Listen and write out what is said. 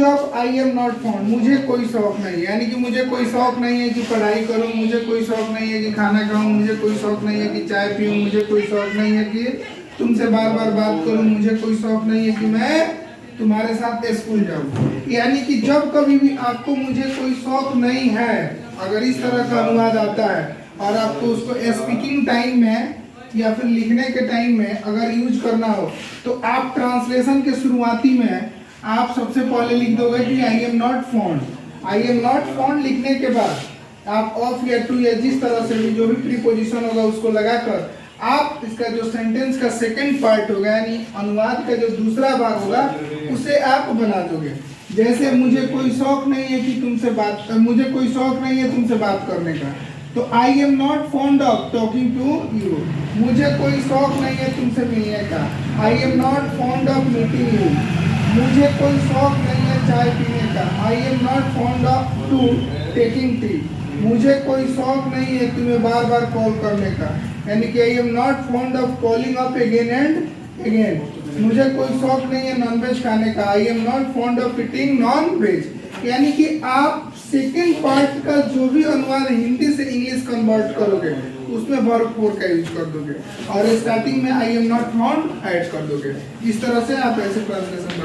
Job I am not found, मुझे कोई शौक नहीं, यानी कि मुझे कोई शौक नहीं है कि पढ़ाई करूं, मुझे कोई शौक नहीं है कि खाना खाऊं, मुझे कोई शौक नहीं है कि चाय पीऊं, मुझे कोई शौक नहीं है कि तुमसे बार बार बात करूं, मुझे कोई शौक नहीं है कि मैं तुम्हारे साथ स्कूल जाऊं। यानी कि जब कभी भी आपको मुझे कोई शौक नहीं है, अगर इस तरह का अनुवाद आता है और आपको उसको स्पीकिंग टाइम में या फिर लिखने के टाइम में अगर यूज करना हो, तो आप ट्रांसलेशन के शुरुआती में आप सबसे पहले लिख दोगे कि I am not found. I am not found लिखने के बाद आप ऑफ या टू या जिस तरह से भी जो भी प्रीपोजिशन होगा उसको लगाकर आप इसका जो सेंटेंस का सेकंड पार्ट होगा, यानी अनुवाद का जो दूसरा भाग होगा, उसे आप बना दोगे। जैसे मुझे कोई शौक नहीं है कि तुमसे बात, मुझे कोई शौक नहीं है तुमसे बात करने का, तो I am not fond of talking to you. मुझे कोई शौक नहीं है तुमसे मिलने का, I am not fond of meeting you. मुझे कोई शौक नहीं है चाय पीने का, I am not fond of to taking tea. मुझे कोई शौक नहीं है तुम्हें बार बार कॉल करने का, यानी कि I am not fond of calling up again and again. मुझे कोई शौक नहीं है नॉनवेज खाने का, I am not fond of eating non veg. यानी कि आप सेकेंड पार्ट का जो भी अनुवाद हिंदी से इंग्लिश कन्वर्ट करोगे उसमें वर्ब फोर का यूज कर दोगे और स्टार्टिंग में आई एम नॉट फाउंड ऐड कर दोगे। इस तरह से आप ऐसे ट्रांसलेशन